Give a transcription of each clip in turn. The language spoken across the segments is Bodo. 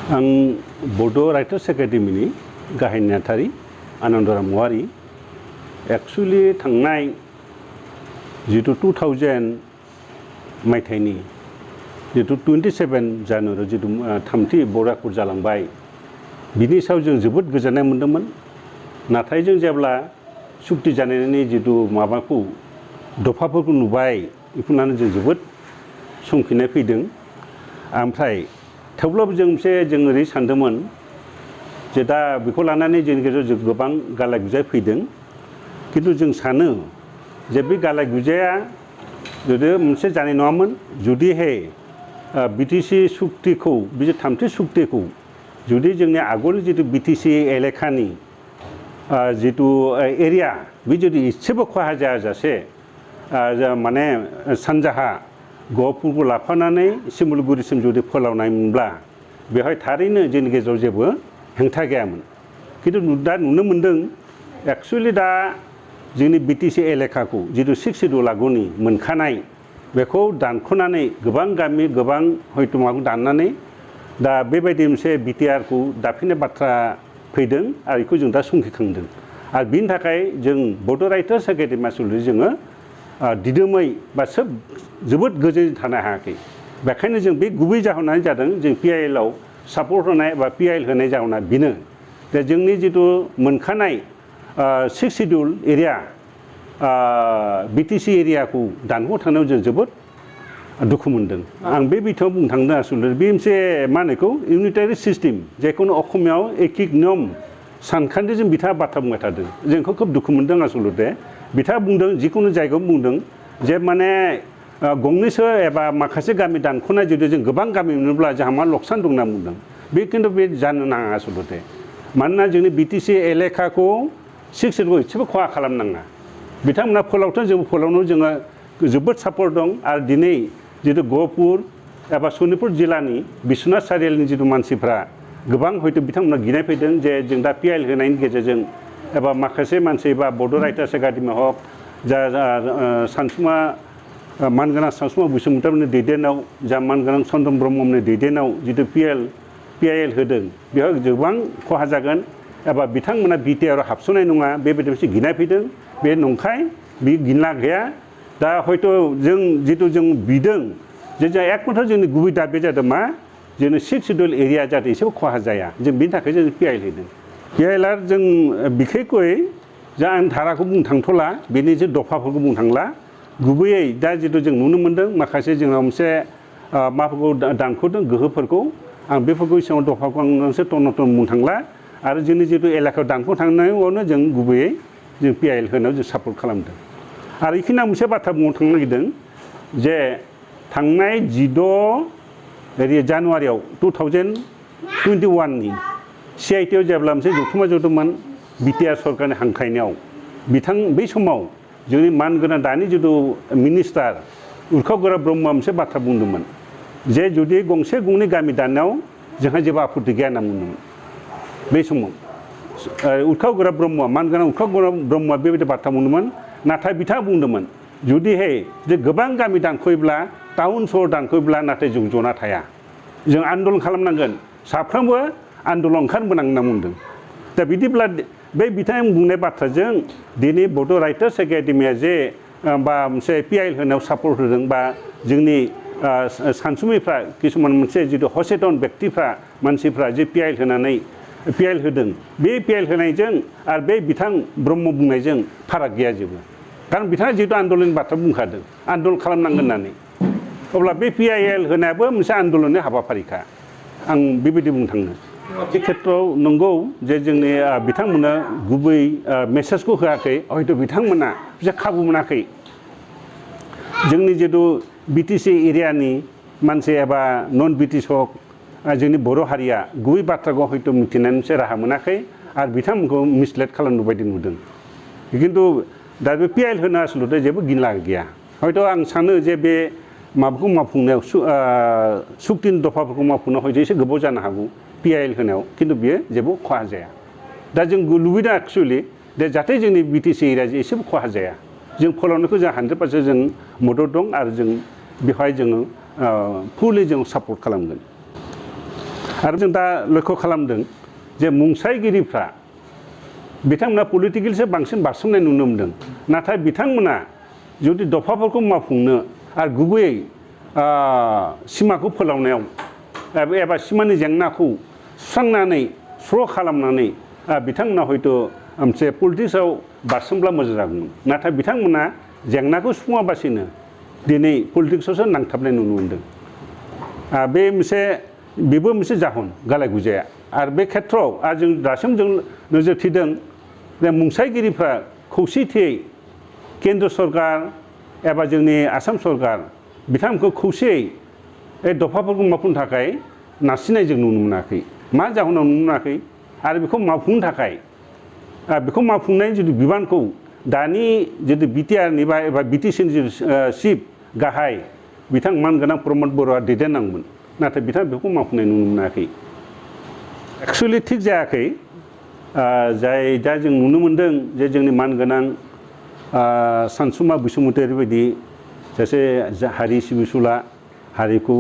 आं बड' राइटार्स एकाडेमिनि गाहाय नेहाथारि आनन्दराम औवारी एक्चुअली थांनाय जितु 2000 मायथाइनि जितु 27 जानुवारि जितु थामथि बर' आखर जालांबाय बिनि सायाव जों जोबोद गोजोननाय मोन्दोंमोन। नाथाय जों जेब्ला सुक्ति जानायनि जितु माबाखौ दफाफोरखौ नुबाय बेखौनो जों जोबोद संखिनाय फैदों। ओमफ्राय थेवब्लाबो जों ओरै सानदोंमोन जे दा बेखौ लानानै जोंनि गेजेराव जों गोबां गालाय गुजाय फैदों। किन्तु जों सानो जे बे गालाय गुजाया जुदि मोनसे जानाय नङामोन जुदिहाय बिटिसि सुक्तिखौ बे थामथि सुक्तिखौ जुदि जोंनि आगोलनि जितु बिटिसि एलेखानि जितु एरिया बे जुदि एसेबो खहा जायाजासे माने सानजाहा गहपुरखौ लाफानानै सिमुलुगुरिसिम जुदि फोलावनायमोनब्ला बेवहाय थारैनो जोंनि गेजेराव जेबो हेंथा गैयामोन। किन्तु दा नुनो मोन्दों एक्चुअलि दा जोंनि बिटिसि एलेखाखौ जितु 6 सिड्युल आगुनि मोनखानाय बेखौ दानख'नानै गोबां गामि गोबां हयथ' माबाखौ दाननानै दा बेबायदि मोनसे बिटिआरखौ दाफिननाय बाथ्रा फैदों आरो बेखौ जों दा संखिखांदों। आरो बिनि थाखाय जों बड' राइटार्स एकाडेमि आसलथे जोङो दिदोमै बा जोबोद गोजोनै थानो हायाखै। बेखायनो जों बे गुबै जाहोनानो जादों जों पिआइएलआव सापर्ट होनाय बा पिआइएल होनाय जाहोना बेनो जे जोंनि जितु मोनखानाय 6 सिड्युल एरिया बिटिसि एरियाखौ दानख' थांनायाव जों जोबोद दुखु मोनदों। आं बे बिथिङाव बुंनो थांदों आसलथे बे मोनसे मा होनो बेखौ इउनिटारि सिस्टेम जायखौनो असमियाव एकिक नियम सानखान्थिजों बिथाङा बाथ्रा बुंबाय थादों। जों बेखौ खोब दुखु मोनदों आसलथे बिथाङा बुंदों जिखुनु जायगायाव बुंदों जे माने गंनैसो एबा माखासे गामि दानख'नाय जुदि जों गोबां गामि मोनोब्ला जोंहा मा लकसान दं होनना बुंदों। बे खिन्थु बे जानो नाङा आसलथे मानोना जोंनि बिटिसि एलेखाखौ 6 सिड्युलखौ एसेबो खहा खालामनाङा। बिथांमोना फोलावथों जों फोलावनो जोङो जोबोद सापर्ट दं। आरो दिनै जितु गहपुर एबा सनितपुर जिल्लानि बिश्वनाथ सारिआलिनि जितु मानसिफ्रा गोबां हयथ' बिथांमोना गिनाय फैदों जे जों दा पिआइएल होनायनि गेजेरजों एबा माखासे मानसि बा बड' राइटार्स एकाडेमि हक जा सानसुमा मानगोनां सानसुमा बसुमतारीनि दैदेननायाव जा मानगोनां चन्द्रन ब्रह्मनि दैदेननायाव जितु पिआइएल होदों बेयाव गोबां खहा जागोन एबा बिथांमोना बिटिआरआव हाबस'नाय नङा बेबायदि मोनसे गिनाय फैदों। बे नंखाय बे गिना गैया। दा हयथ' जों जितु जों बिदों जे जों एकमात्र जोंनि गुबै दाबिया जादों मा जोंनि 6 सिड्युल एरिया जाहाथे एसेबो खहा जाया जों बिनि थाखाय जों पिआइएल होदों। पिआइएलआ जों बिखेखयै जा आं धाराखौ बुंनो थांथ'ला बेनि जे दफाफोरखौ बुंनो थांला गुबैयै दा जितु जों नुनो मोन्दों माखासे जोंनाव मोनसे माफोरखौ दानख'दों गोहोफोरखौ आं बेफोरखौ सिगाङाव दफाखौ आं मोनसे टन बुंनो थांला। आरो जोंनि जितु एलेकायाव दानख' थांनायावनो जों गुबैयै जों पिआइएल होनायाव जों सापर्ट खालामदों। आरो बेखिनि आं मोनसे बाथ्रा बुंनो थांनो नागिरदों जे थांनाय 16 जानुवारियाव 2021नि CITआव जेब्ला मोनसे जथुम्मा जदोंमोन बिटिआर सरकारनि हांख्रायनायाव बै समाव जोंनि मानगोनां दानि जितु मिनिस्टार उरखाव गोरा ब्रह्मआ मोनसे बाथ्रा बुंदोंमोन जे जुदि गंसे गंनै गामि दाननायाव जोंहा जेबो आपत्ति गैया होनना बुंदोंमोन। बै समाव उरखाव गोरा ब्रह्मआ मानगोनां उरखाव गोरा ब्रह्मआ बेबायदि बाथ्रा बुंदोंमोन। नाथाय बिथाङा बुंदोंमोन जुदिहाय जे गोबां गामि दानख'योब्ला टाउन सहर दानख'योब्ला नाथाय जों जना थाया जों आन्दलन खालामनांगोन साफ्रोमबो आन्दलन ओंखारबोनांगोन होनना बुंदों। दा बिदिब्ला बे बिथां बुंनाय बाथ्राजों दिनै बड' राइटार्स एकाडेमिया जे बा मोनसे पिआइएल होनायाव सापर्ट होदों बा जोंनि सानसुमैफ्रा किसुमान मोनसे जितु हसेतन बेक्तिफ्रा मानसिफ्रा जे पिआइएल होदों बे पिआइएल होनायजों आरो बे बिथां ब्रह्म बुंनायजों फाराग गैया जेबो। खारन बिथाङा जितु आन्दलननि बाथ्रा बुंखादों आन्दलन खालामनांगोन होननानै अब्ला बे पिआइएल होनायाबो मोनसे आन्दलननि हाबाफारिखा आं बेबायदि बुंनो थाङो। बे खेथ्रआव नंगौ जे जोंनि बिथांमोना गुबै मेसेजखौ होआखै हयथ' बिथांमोना जे खाबु मोनाखै जोंनि जितु बिटिसि एरियानि मानसि एबा नन बिटिसि हक जोंनि बर' हारिया गुबै बाथ्राखौ हयथ' मिथिनायनि मोनसे राहा मोनाखै आरो बिथांमोनखौ मिसलेट खालामनो बायदि नुदों। खिन्थु दा बे पिआइएल होनो आसलथे जेबो गिला गैया। हयथ' आं सानो जे बे माबाखौ मावफुंनायाव सुक्तिनि दफाफोरखौ मावफुंनायाव हयथ' एसे गोबाव जानो हागौ पिआइएल होनायाव खिन्थु बियो जेबो खहा जाया। दा जों लुबैदों एक्चुअलि दे जाहाथे जोंनि बिटिसि एरियाजों एसेबो खहा जाया जों फोलावनायखौ जों 100% जों मदद दं आरो जों बेवहाय जोङो फुलि जों सापर्ट खालामगोन। आरो जों दा लक्ष्य खालामदों जे मुंसायगिरिफ्रा बिथांमोना पलिटिकेलसो बांसिन बारसोमनाय नुनो मोनदों नाथाय बिथांमोना जुदि दफाफोरखौ मावफुंनो आरो गुबैयै सिमाखौ फोलावनायाव एबा सिमानि जेंनाखौ सुस्रांनानै स्र' खालामनानै बिथांमोना हयथ' मोनसे पलिटिक्सआव बारसोमब्ला मोजां जागौमोन नाथाय बिथांमोना जेंनाखौ सुफुङाबासिनो दिनै पलिटिक्सआवसो नांथाबनाय नुनो मोनदों बेबो मोनसे जाहोन गालाय गुजाया आरो बे खेथ्रआव आरो जों दासिम जों नोजोर थिदों जे मुंसायगिरिफ्रा खौसेथियै केन्द्र सरकार एबा जोंनि आसाम सरकार बिथांमोनखौ खौसेयै बे दफाफोरखौ मावफुंनो थाखाय नारसिननाय जों नुनो मोनाखै मा जाहोनाव नुनो मोनाखै आरो बेखौ मावफुंनो थाखाय बेखौ मावफुंनायनि जुदि बिबानखौ दानि जुदि बिटिआरनि एबा बिटिसिनि जिथु चिफ गाहाय बिथां मानगोनां प्रमद बर'आ दैदेननांगौमोन नाथाय बिथाङा बेखौ मावफुंनाय नुनो मोनाखै एक्सुवेलि थिग जायाखै जाय दा जों नुनो मोनदों जे जोंनि मानगोनां सानसुमा बसुमतारी बायदि सासे हारि सिबिसुला हारिखौ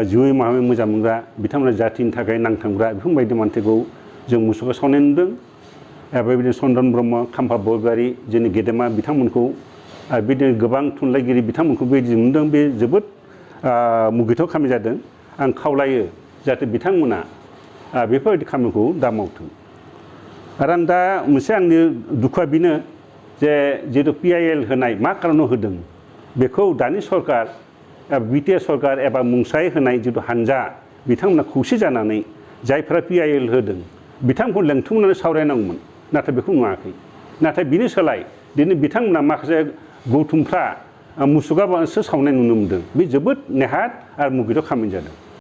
जिउयै माहामै मोजां मोनग्रा बिथांमोना जाथिनि थाखाय नांथाबग्रा बेफोरबायदि मानसिखौ जों मुसुखा सावनाय नुदों बेबायदिनो चन्दन ब्रह्म खाम्फा बरग'यारि जोंनि गेदेमा बिथांमोनखौ बिदिनो गोबां थुनलाइगिरि बिथांमोनखौ बेबायदि नुदों बे जोबोद मुगैथाव खामानि जादों आं खावलायो जाहाथे बिथांमोना बेफोरबायदि खामानिखौ दा मावथों आरो आं दा मोनसे आंनि दुखुआ बेनो जे जिहेतु PIL होनाय मा खारनाव होदों बेखौ दानि सरकार बिटिआर सरकार एबा मुंसाय होनाय जिथु हानजा बिथांमोना खौसे जानानै जायफ्रा PIL होदों बिथांमोनखौ लेंथुमनानै सावरायनांगौमोन नाथाय बेखौ नुवाखै नाथाय बिनि सोलाय दिनै बिथांमोना माखासे गौथुमफ्रा मुसुखासो सावनाय नुनो मोनदों बे जोबोद नेहाथ आरो मुगैथाव खामानि जादों